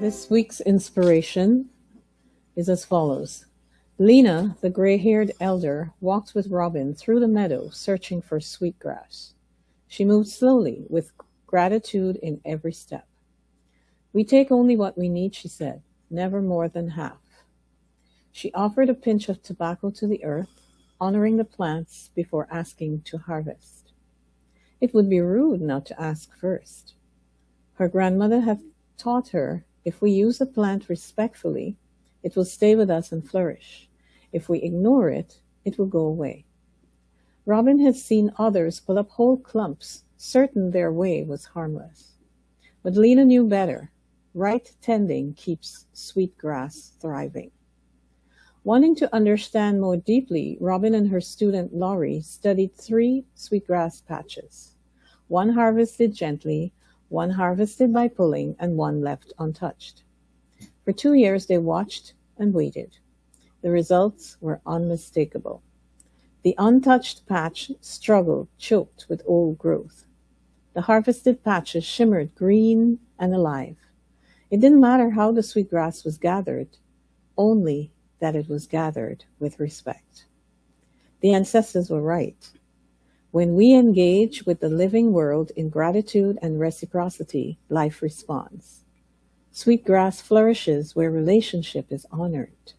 This week's inspiration is as follows. Lena, the gray-haired elder, walked with Robin through the meadow searching for sweet grass. She moved slowly, with gratitude in every step. We take only what we need, she said, never more than half. She offered a pinch of tobacco to the earth, honoring the plants before asking to harvest. It would be rude not to ask first. Her grandmother had taught her if we use a plant respectfully, it will stay with us and flourish. If we ignore it, it will go away. Robin had seen others pull up whole clumps, certain their way was harmless. But Lena knew better. Right tending keeps sweet grass thriving. Wanting to understand more deeply, Robin and her student Laurie studied 3 sweetgrass patches. One harvested gently, one harvested by pulling, and one left untouched. For 2 years they watched and waited. The results were unmistakable. The untouched patch struggled, choked with old growth. The harvested patches shimmered green and alive. It didn't matter how the sweetgrass was gathered, only that it was gathered with respect. The ancestors were right. When we engage with the living world in gratitude and reciprocity, life responds. Sweetgrass flourishes where relationship is honored.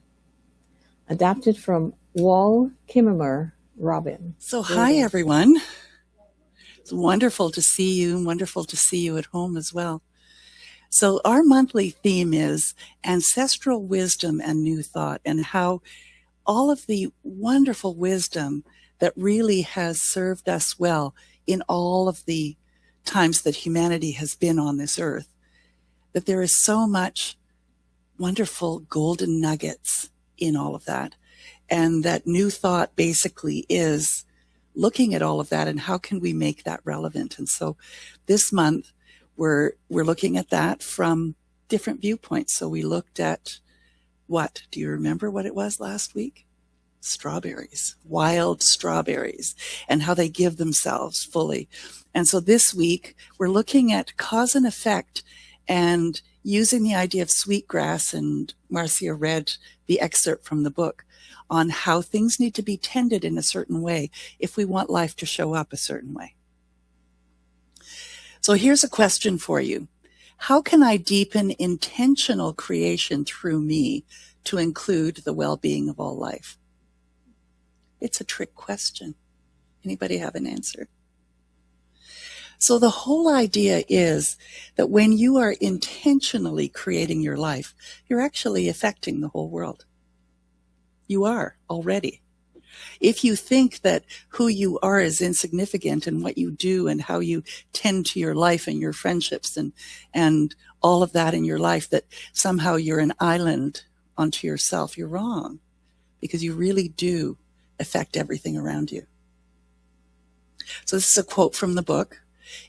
Adapted from Wall Kimmerer, Robin. So hi, everyone. It's wonderful to see you, and wonderful to see you at home as well. So our monthly theme is ancestral wisdom and new thought, and how all of the wonderful wisdom that really has served us well in all of the times that humanity has been on this earth, that there is so much wonderful golden nuggets in all of that. And that new thought basically is looking at all of that and how can we make that relevant. And so this month we're looking at that from different viewpoints. So we looked at what? Do you remember what it was last week? Strawberries, wild strawberries, and how they give themselves fully. And so this week we're looking at cause and effect and using the idea of sweetgrass, and Marcia read the excerpt from the book on how things need to be tended in a certain way if we want life to show up a certain way. So here's a question for you. How can I deepen intentional creation through me to include the well-being of all life? It's a trick question. Anybody have an answer? So the whole idea is that when you are intentionally creating your life, you're actually affecting the whole world. You are already. If you think that who you are is insignificant and what you do and how you tend to your life and your friendships and all of that in your life, that somehow you're an island unto yourself, you're wrong, because you really do affect everything around you. So this is a quote from the book.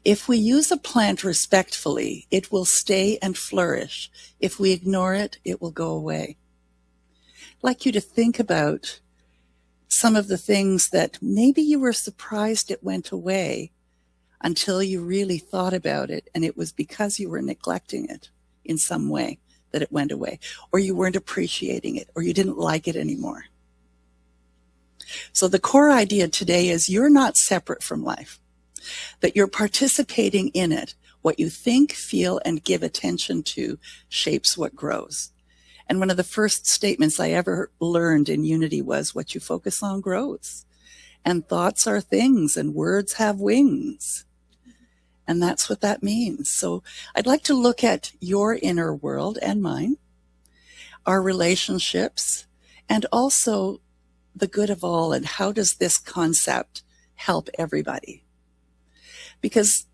If we use a plant respectfully, it will stay and flourish. If we ignore it, it will go away. I'd like you to think about some of the things that maybe you were surprised it went away until you really thought about it, and it was because you were neglecting it in some way that it went away, or you weren't appreciating it, or you didn't like it anymore. So the core idea today is you're not separate from life, that you're participating in it. What you think, feel, and give attention to shapes what grows. And one of the first statements I ever learned in Unity was, what you focus on grows. And thoughts are things, and words have wings. And that's what that means. So I'd like to look at your inner world and mine, our relationships, and also the good of all, and how does this concept help everybody? Because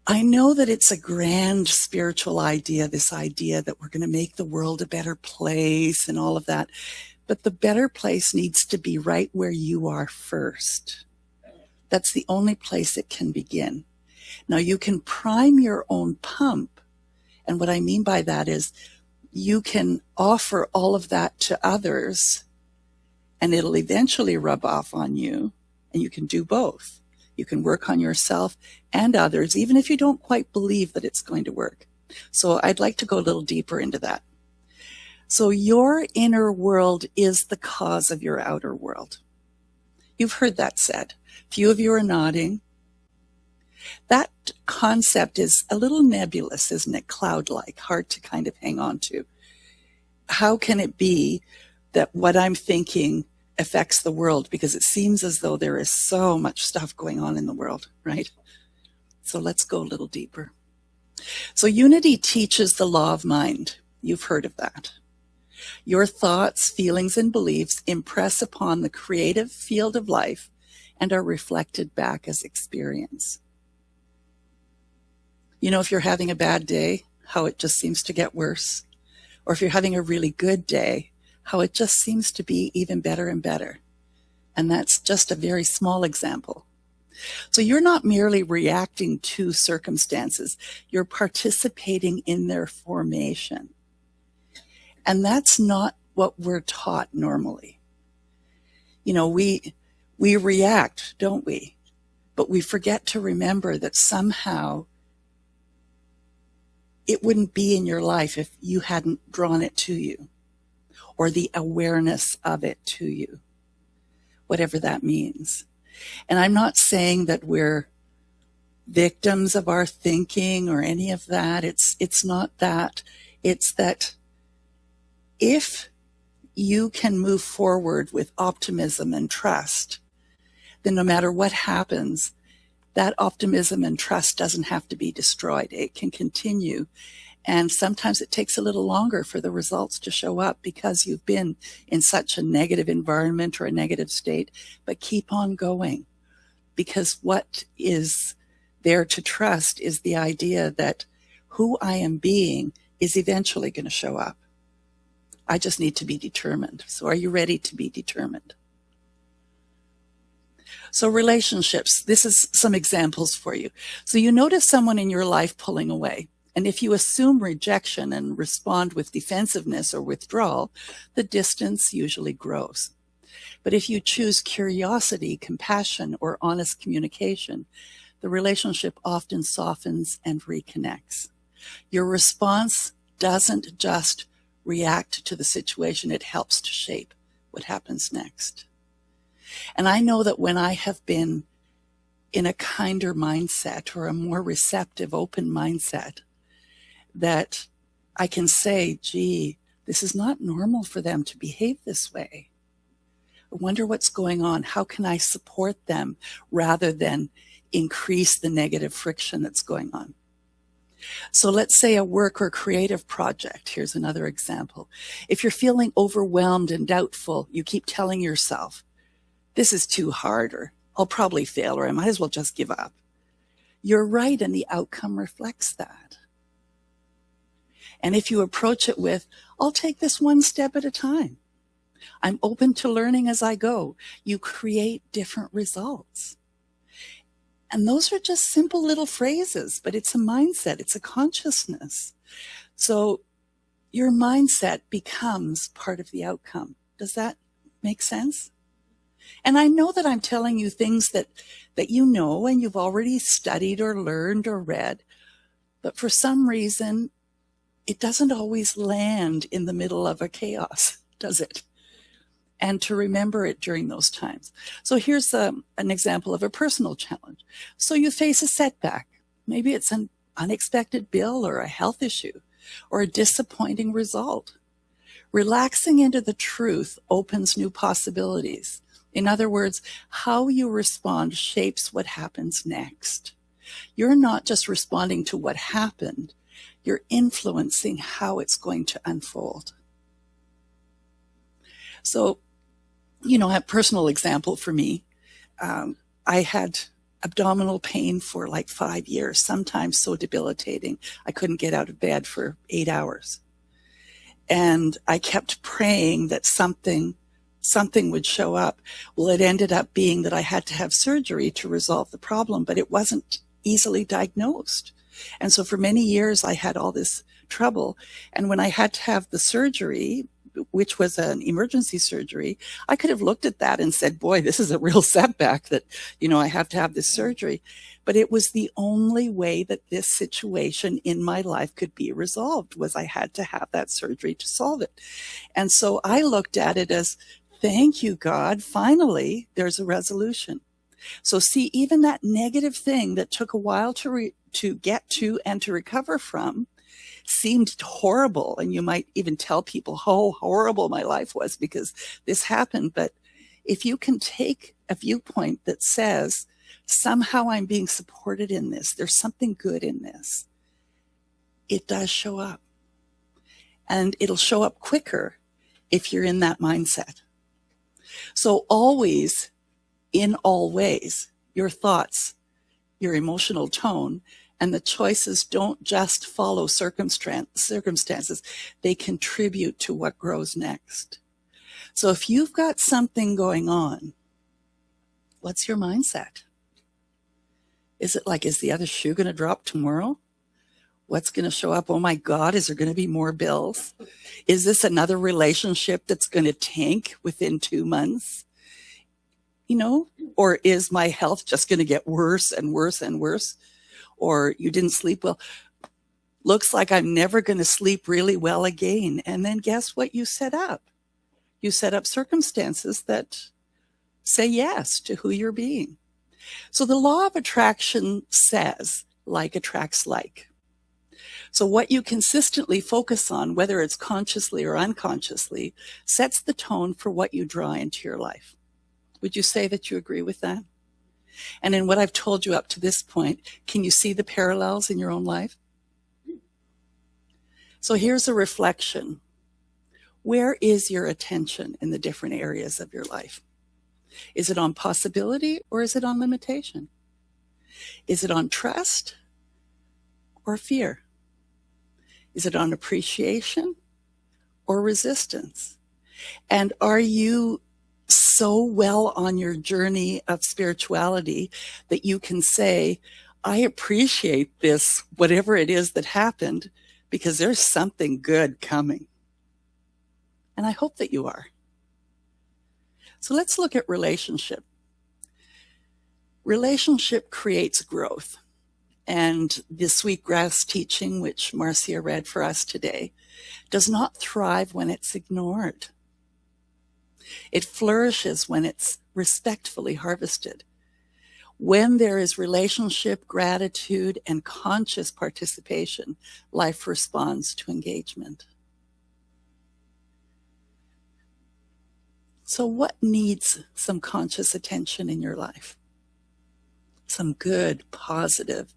I know that it's a grand spiritual idea, this idea that we're going to make the world a better place and all of that. But the better place needs to be right where you are first. That's the only place it can begin. Now you can prime your own pump. And what I mean by that is you can offer all of that to others, and it'll eventually rub off on you, and you can do both. You can work on yourself and others, even if you don't quite believe that it's going to work. So I'd like to go a little deeper into that. So your inner world is the cause of your outer world. You've heard that said. Few of you are nodding. That concept is a little nebulous, isn't it? Cloud-like, hard to kind of hang on to. How can it be that what I'm thinking affects the world? Because it seems as though there is so much stuff going on in the world, right? So let's go a little deeper. So unity teaches the law of mind. You've heard of that. Your thoughts, feelings, and beliefs impress upon the creative field of life and are reflected back as experience. You know, if you're having a bad day, how it just seems to get worse. Or if you're having a really good day, how it just seems to be even better and better. And that's just a very small example. So you're not merely reacting to circumstances, you're participating in their formation. And that's not what we're taught normally. You know, we react, don't we? But we forget to remember that somehow it wouldn't be in your life if you hadn't drawn it to you, or the awareness of it to you, whatever that means. And I'm not saying that we're victims of our thinking or any of that. It's not that. It's that if you can move forward with optimism and trust, then no matter what happens, that optimism and trust doesn't have to be destroyed. It can continue. And sometimes it takes a little longer for the results to show up because you've been in such a negative environment or a negative state, but keep on going. Because what is there to trust is the idea that who I am being is eventually going to show up. I just need to be determined. So are you ready to be determined? So relationships, this is some examples for you. So you notice someone in your life pulling away. And if you assume rejection and respond with defensiveness or withdrawal, the distance usually grows. But if you choose curiosity, compassion, or honest communication, the relationship often softens and reconnects. Your response doesn't just react to the situation, it helps to shape what happens next. And I know that when I have been in a kinder mindset or a more receptive, open mindset, that I can say, gee, this is not normal for them to behave this way. I wonder what's going on. How can I support them rather than increase the negative friction that's going on? So let's say a work or creative project. Here's another example. If you're feeling overwhelmed and doubtful, you keep telling yourself, this is too hard, or I'll probably fail, or I might as well just give up. You're right, and the outcome reflects that. And if you approach it with, I'll take this one step at a time. I'm open to learning as I go. You create different results. And those are just simple little phrases, but it's a mindset, it's a consciousness. So your mindset becomes part of the outcome. Does that make sense? And I know that I'm telling you things that you know and you've already studied or learned or read, but for some reason, it doesn't always land in the middle of a chaos, does it? And to remember it during those times. So here's an example of a personal challenge. So you face a setback. Maybe it's an unexpected bill or a health issue or a disappointing result. Relaxing into the truth opens new possibilities. In other words, how you respond shapes what happens next. You're not just responding to what happened, you're influencing how it's going to unfold. So, you know, a personal example for me, I had abdominal pain for like 5 years, sometimes so debilitating. I couldn't get out of bed for 8 hours. And I kept praying that something would show up. Well, it ended up being that I had to have surgery to resolve the problem, but it wasn't easily diagnosed. And so for many years, I had all this trouble. And when I had to have the surgery, which was an emergency surgery, I could have looked at that and said, boy, this is a real setback that, I have to have this surgery. But it was the only way that this situation in my life could be resolved, was I had to have that surgery to solve it. And so I looked at it as, thank you, God, finally there's a resolution. So see, even that negative thing that took a while to get to and to recover from seemed horrible. And you might even tell people how horrible my life was because this happened. But if you can take a viewpoint that says, somehow I'm being supported in this, there's something good in this, it does show up. And it'll show up quicker if you're in that mindset. So always, in all ways, your thoughts, your emotional tone, and the choices don't just follow circumstances. They contribute to what grows next. So if you've got something going on, what's your mindset? Is it like, is the other shoe going to drop tomorrow? What's going to show up? Oh my God, is there going to be more bills? Is this another relationship that's going to tank within 2 months? Or is my health just going to get worse and worse and worse? Or you didn't sleep well. Looks like I'm never going to sleep really well again. And then guess what you set up? You set up circumstances that say yes to who you're being. So the law of attraction says like attracts like. So what you consistently focus on, whether it's consciously or unconsciously, sets the tone for what you draw into your life. Would you say that you agree with that? And in what I've told you up to this point, can you see the parallels in your own life? So here's a reflection. Where is your attention in the different areas of your life? Is it on possibility or is it on limitation? Is it on trust or fear? Is it on appreciation or resistance? And are you so well on your journey of spirituality that you can say, I appreciate this, whatever it is that happened, because there's something good coming. And I hope that you are. So let's look at relationship. Relationship creates growth. And the sweetgrass teaching, which Marcia read for us today, does not thrive when it's ignored. It flourishes when it's respectfully harvested. When there is relationship, gratitude, and conscious participation, life responds to engagement. So what needs some conscious attention in your life? Some good, positive,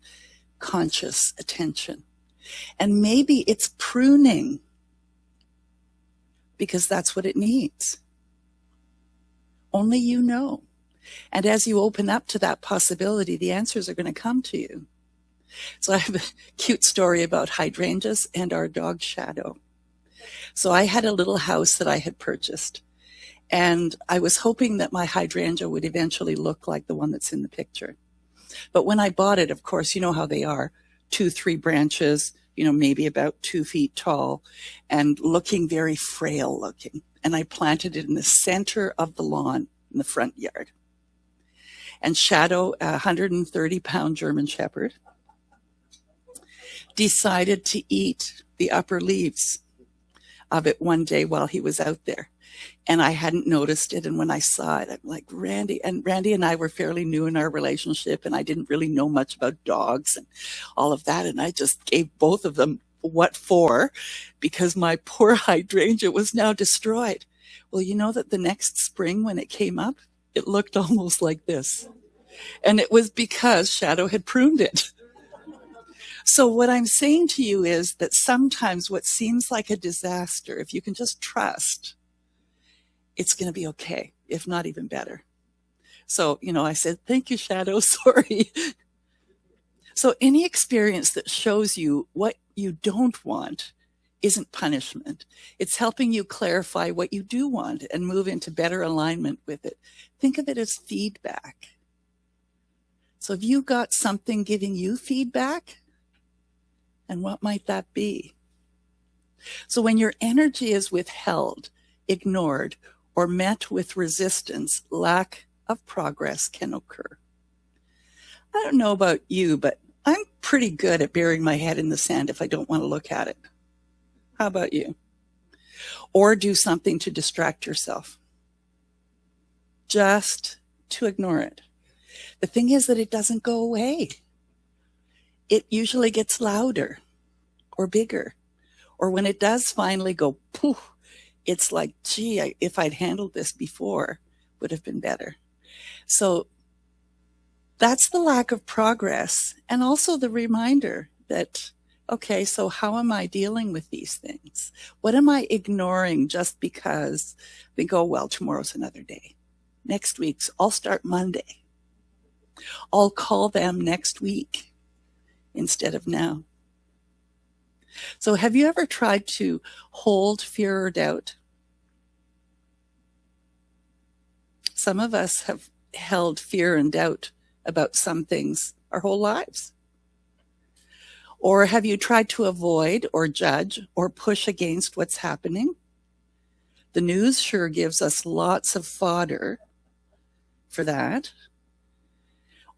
conscious attention. And maybe it's pruning, because that's what it needs. Only you know. And as you open up to that possibility, the answers are going to come to you. So I have a cute story about hydrangeas and our dog Shadow. So I had a little house that I had purchased, and I was hoping that my hydrangea would eventually look like the one that's in the picture. But when I bought it, of course, you know how they are, 2-3 branches, maybe about 2 feet tall, and looking very frail looking. And I planted it in the center of the lawn in the front yard. And Shadow, a 130-pound German Shepherd, decided to eat the upper leaves of it one day while he was out there. And I hadn't noticed it. And when I saw it, I'm like, Randy and I were fairly new in our relationship, and I didn't really know much about dogs and all of that. And I just gave both of them what for, because my poor hydrangea was now destroyed. Well, you know that the next spring when it came up, it looked almost like this. And it was because Shadow had pruned it. So what I'm saying to you is that sometimes what seems like a disaster, if you can just trust, it's going to be okay, if not even better. So, I said, thank you, Shadow, sorry. So any experience that shows you what you don't want isn't punishment. It's helping you clarify what you do want and move into better alignment with it. Think of it as feedback. So have you got something giving you feedback? And what might that be? So when your energy is withheld, ignored, or met with resistance, lack of progress can occur. I don't know about you, but I'm pretty good at burying my head in the sand if I don't want to look at it. How about you? Or do something to distract yourself. Just to ignore it. The thing is that it doesn't go away. It usually gets louder or bigger. Or when it does finally go poof, it's like, gee, if I'd handled this before, would have been better. So that's the lack of progress, and also the reminder that, okay, so how am I dealing with these things? What am I ignoring just because we go, well, tomorrow's another day. Next week's, I'll start Monday. I'll call them next week instead of now. So have you ever tried to hold fear or doubt? Some of us have held fear and doubt about some things our whole lives. Or have you tried to avoid or judge or push against what's happening? The news sure gives us lots of fodder for that.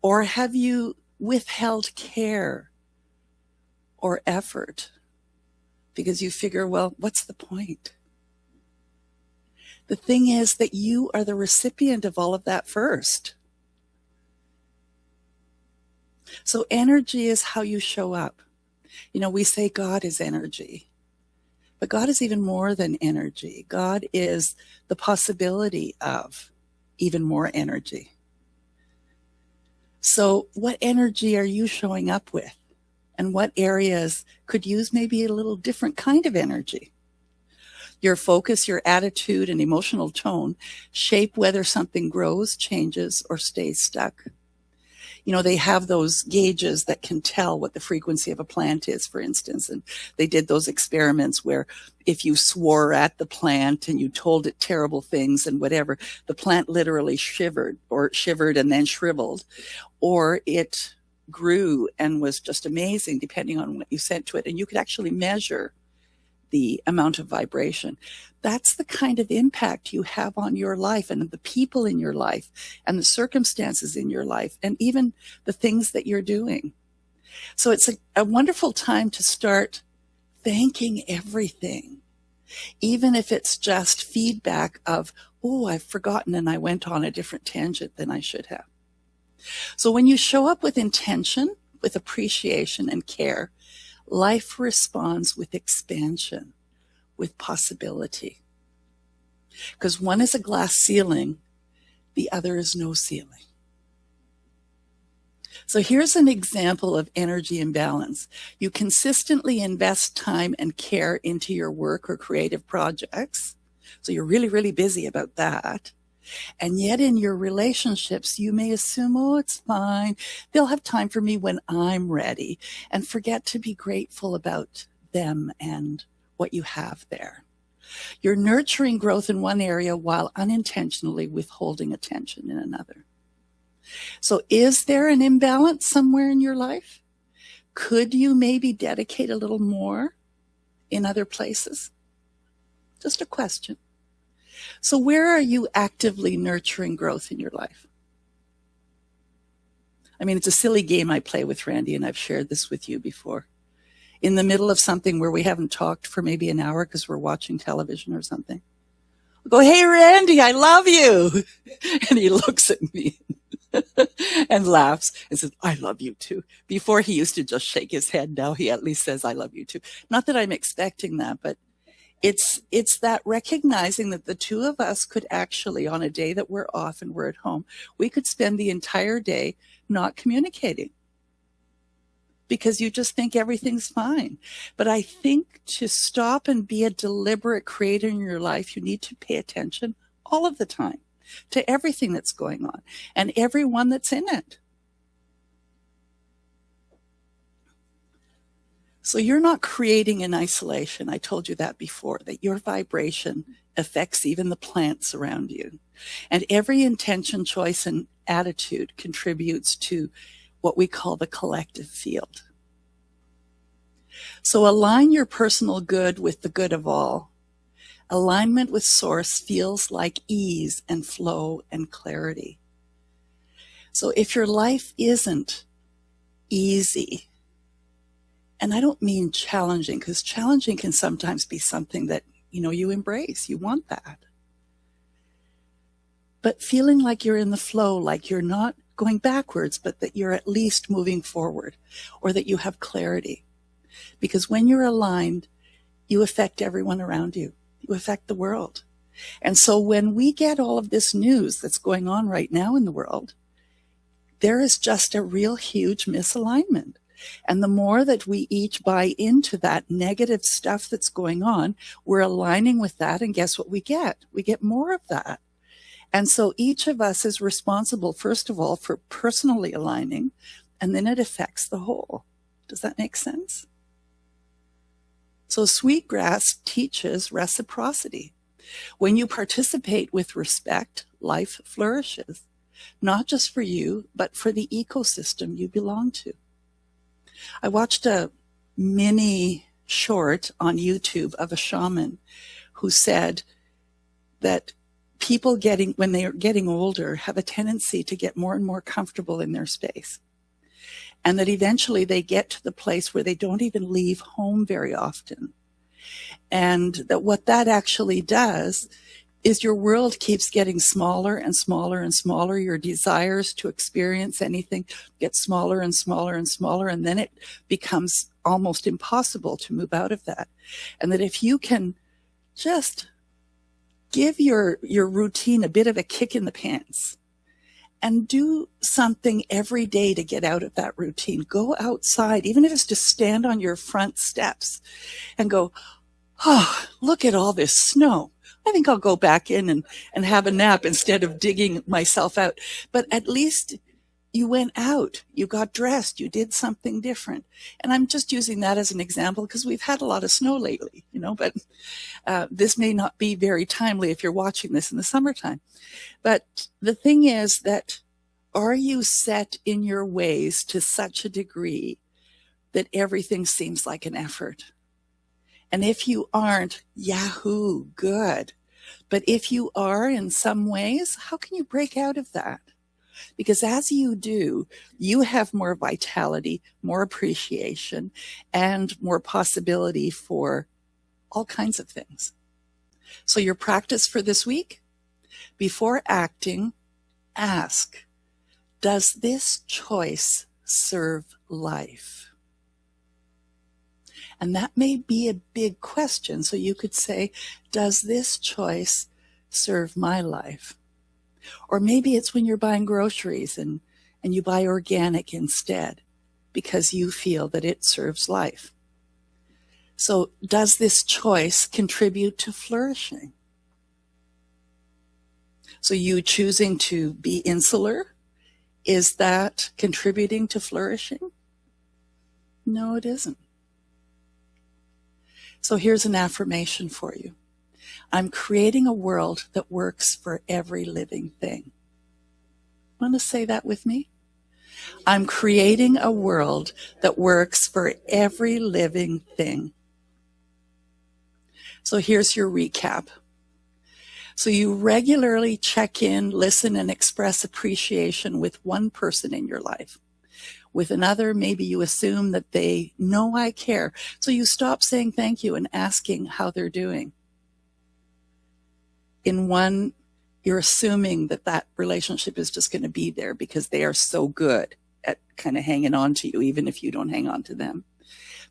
Or have you withheld care or effort because you figure, well, what's the point? The thing is that you are the recipient of all of that first. So energy is how you show up. You know, we say God is energy, but God is even more than energy. God is the possibility of even more energy. So what energy are you showing up with? And what areas could use maybe a little different kind of energy? Your focus, your attitude, and emotional tone shape whether something grows, changes, or stays stuck. You know, they have those gauges that can tell what the frequency of a plant is, for instance. And they did those experiments where if you swore at the plant and you told it terrible things and whatever, the plant literally shivered and then shriveled, or it grew and was just amazing depending on what you said to it. And you could actually measure the amount of vibration. That's the kind of impact you have on your life and the people in your life and the circumstances in your life and even the things that you're doing. So it's a wonderful time to start thanking everything, even if it's just feedback of, oh, I've forgotten and I went on a different tangent than I should have. So when you show up with intention, with appreciation and care, life responds with expansion, with possibility. Because one is a glass ceiling, the other is no ceiling. So here's an example of energy imbalance. You consistently invest time and care into your work or creative projects. So you're really, really busy about that. And yet in your relationships, you may assume, oh, it's fine. They'll have time for me when I'm ready, and forget to be grateful about them and what you have there. You're nurturing growth in one area while unintentionally withholding attention in another. So is there an imbalance somewhere in your life? Could you maybe dedicate a little more in other places? Just a question. So where are you actively nurturing growth in your life? I mean, it's a silly game I play with Randy, and I've shared this with you before. In the middle of something where we haven't talked for maybe an hour because we're watching television or something, I'll go, hey, Randy, I love you. And he looks at me and laughs and says, I love you too. Before he used to just shake his head. Now he at least says, I love you too. Not that I'm expecting that, but it's that recognizing that the two of us could actually, on a day that we're off and we're at home, we could spend the entire day not communicating because you just think everything's fine. But I think to stop and be a deliberate creator in your life, you need to pay attention all of the time to everything that's going on and everyone that's in it. So you're not creating in isolation. I told you that before, that your vibration affects even the plants around you. And every intention, choice, and attitude contributes to what we call the collective field. So align your personal good with the good of all. Alignment with source feels like ease and flow and clarity. So if your life isn't easy, and I don't mean challenging, because challenging can sometimes be something that, you embrace, you want that. But feeling like you're in the flow, like you're not going backwards, but that you're at least moving forward, or that you have clarity. Because when you're aligned, you affect everyone around you. You affect the world. And so when we get all of this news that's going on right now in the world, there is just a real huge misalignment. And the more that we each buy into that negative stuff that's going on, we're aligning with that. And guess what we get? We get more of that. And so each of us is responsible, first of all, for personally aligning, and then it affects the whole. Does that make sense? So Sweetgrass teaches reciprocity. When you participate with respect, life flourishes, not just for you, but for the ecosystem you belong to. I watched a mini short on YouTube of a shaman who said that people when they are getting older, have a tendency to get more and more comfortable in their space. And that eventually they get to the place where they don't even leave home very often. And that what that actually does is your world keeps getting smaller and smaller and smaller. Your desires to experience anything get smaller and smaller and smaller. And then it becomes almost impossible to move out of that. And that if you can just give your routine a bit of a kick in the pants and do something every day to get out of that routine. Go outside, even if it's to stand on your front steps and go, oh, look at all this snow. I think I'll go back in and have a nap instead of digging myself out. But at least you went out, you got dressed, you did something different. And I'm just using that as an example because we've had a lot of snow lately, but this may not be very timely if you're watching this in the summertime. But the thing is that, are you set in your ways to such a degree that everything seems like an effort? And if you aren't, yahoo, good. But if you are in some ways, how can you break out of that? Because as you do, you have more vitality, more appreciation, and more possibility for all kinds of things. So your practice for this week, before acting, ask, does this choice serve life? And that may be a big question. So you could say, does this choice serve my life? Or maybe it's when you're buying groceries and you buy organic instead because you feel that it serves life. So does this choice contribute to flourishing? So you choosing to be insular, is that contributing to flourishing? No, it isn't. So here's an affirmation for you. I'm creating a world that works for every living thing. Want to say that with me? I'm creating a world that works for every living thing. So here's your recap. So you regularly check in, listen, and express appreciation with one person in your life. With another, maybe you assume that they know I care. So you stop saying thank you and asking how they're doing. In one, you're assuming that that relationship is just going to be there because they are so good at kind of hanging on to you, even if you don't hang on to them.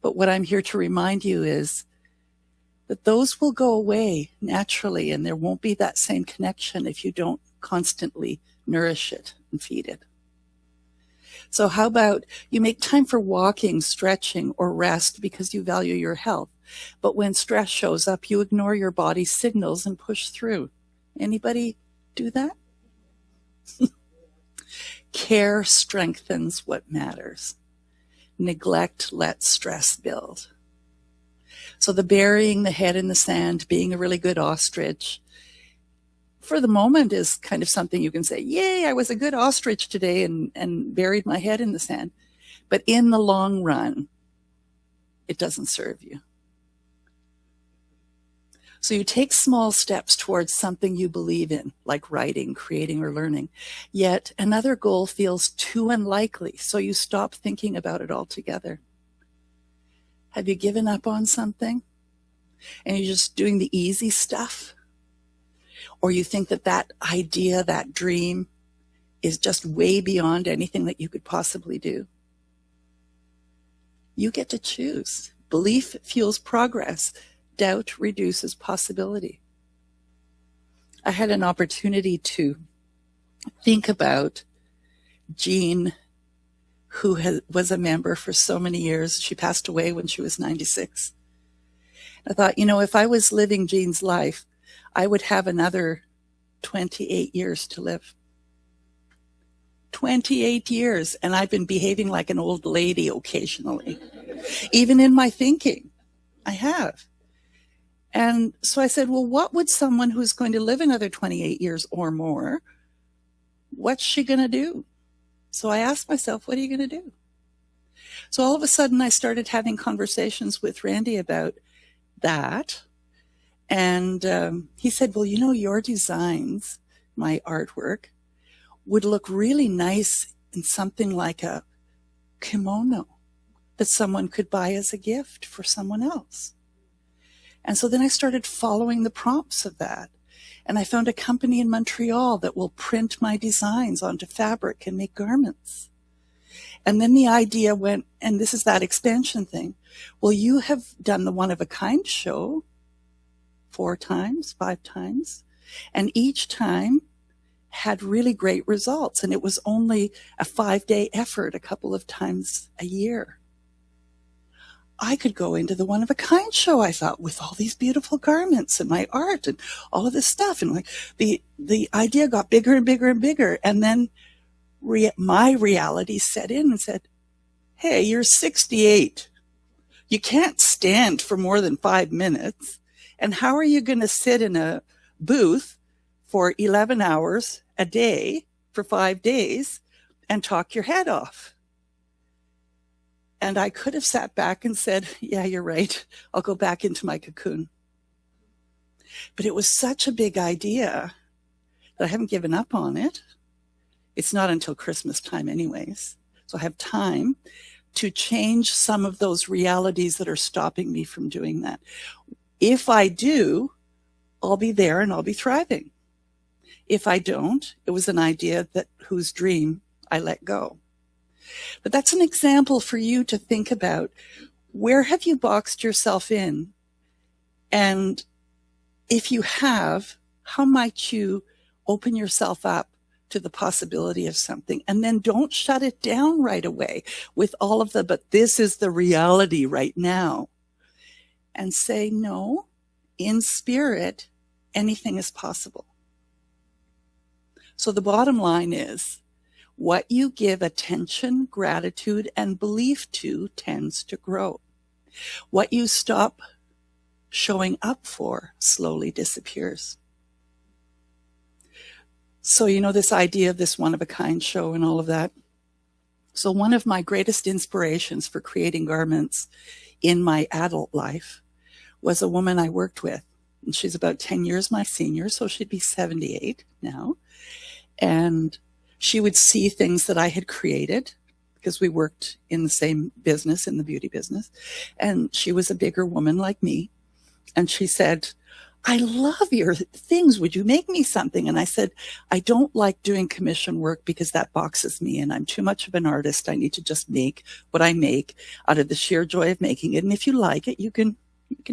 But what I'm here to remind you is that those will go away naturally, and there won't be that same connection if you don't constantly nourish it and feed it. So how about you make time for walking, stretching, or rest because you value your health. But when stress shows up, you ignore your body's signals and push through. Anybody do that? Care strengthens what matters. Neglect lets stress build. So the burying the head in the sand, being a really good ostrich, for the moment is kind of something you can say, yay, I was a good ostrich today and buried my head in the sand. But in the long run, it doesn't serve you. So you take small steps towards something you believe in, like writing, creating, or learning. Yet another goal feels too unlikely, so you stop thinking about it altogether. Have you given up on something and you're just doing the easy stuff? Or you think that that idea, that dream, is just way beyond anything that you could possibly do? You get to choose. Belief fuels progress. Doubt reduces possibility. I had an opportunity to think about Jean, who was a member for so many years. She passed away when she was 96. I thought, if I was living Jean's life, I would have another 28 years to live. 28 years, and I've been behaving like an old lady occasionally. Even in my thinking, I have. And so I said, well, what would someone who's going to live another 28 years or more, what's she going to do? So I asked myself, what are you going to do? So all of a sudden I started having conversations with Randy about that. And he said, well, your designs, my artwork, would look really nice in something like a kimono that someone could buy as a gift for someone else. And so then I started following the prompts of that. And I found a company in Montreal that will print my designs onto fabric and make garments. And then the idea went, and this is that expansion thing. Well, you have done the One of a Kind show 4 times, 5 times. And each time had really great results. And it was only a 5-day effort a couple of times a year. I could go into the One of a Kind show, I thought, with all these beautiful garments and my art and all of this stuff. And like the idea got bigger and bigger and bigger. And then my reality set in and said, hey, you're 68. You can't stand for more than 5 minutes. And how are you going to sit in a booth for 11 hours a day for 5 days and talk your head off? And I could have sat back and said, yeah, you're right. I'll go back into my cocoon. But it was such a big idea that I haven't given up on it. It's not until Christmas time anyways. So I have time to change some of those realities that are stopping me from doing that. If I do, I'll be there and I'll be thriving. If I don't, it was an idea whose dream I let go. But that's an example for you to think about. Where have you boxed yourself in? And if you have, how might you open yourself up to the possibility of something? And then don't shut it down right away with all of but this is the reality right now. And say, no, in spirit, anything is possible. So the bottom line is, what you give attention, gratitude, and belief to tends to grow. What you stop showing up for slowly disappears. So, this idea of this One of a Kind show and all of that. So one of my greatest inspirations for creating garments in my adult life was a woman I worked with. And she's about 10 years my senior, so she'd be 78 now. And she would see things that I had created because we worked in the same business, in the beauty business. And she was a bigger woman like me. And she said, I love your things. Would you make me something? And I said, I don't like doing commission work because that boxes me in. I'm too much of an artist. I need to just make what I make out of the sheer joy of making it. And if you like it, you can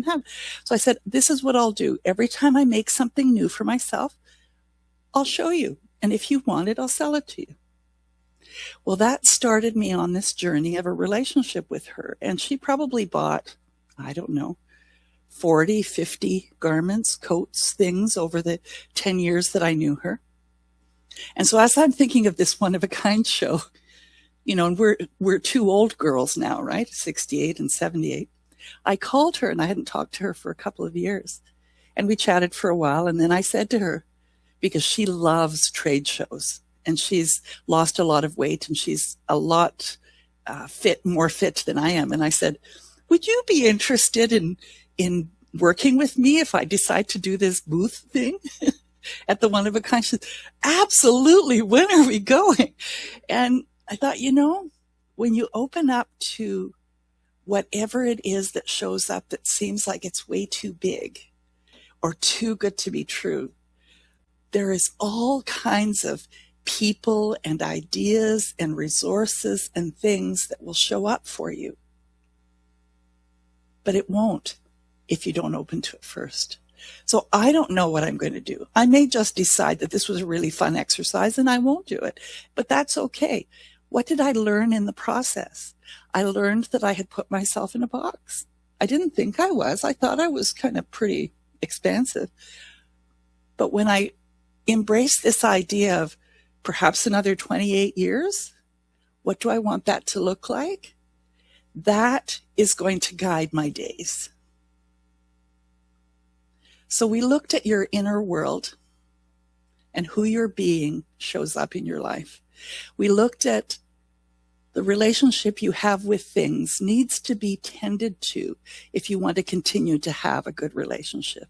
have it. So I said, this is what I'll do. Every time I make something new for myself, I'll show you. And if you want it, I'll sell it to you. Well, that started me on this journey of a relationship with her. And she probably bought, I don't know, 40, 50 garments, coats, things over the 10 years that I knew her. And so as I'm thinking of this One of a Kind show, and we're 2 old girls now, right? 68 and 78. I called her and I hadn't talked to her for a couple of years. And we chatted for a while. And then I said to her, because she loves trade shows and she's lost a lot of weight and she's a lot more fit than I am. And I said, would you be interested in working with me if I decide to do this booth thing at the One of a Kind? She said, absolutely. When are we going? And I thought, when you open up to whatever it is that shows up that seems like it's way too big or too good to be true, there is all kinds of people and ideas and resources and things that will show up for you. But it won't if you don't open to it first. So I don't know what I'm going to do. I may just decide that this was a really fun exercise and I won't do it, but that's okay. What did I learn in the process? I learned that I had put myself in a box. I didn't think I was. I thought I was kind of pretty expansive. But when I embraced this idea of perhaps another 28 years, what do I want that to look like? That is going to guide my days. So we looked at your inner world and who your being shows up in your life. We looked at the relationship you have with things needs to be tended to if you want to continue to have a good relationship.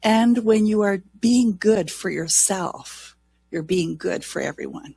And when you are being good for yourself, you're being good for everyone.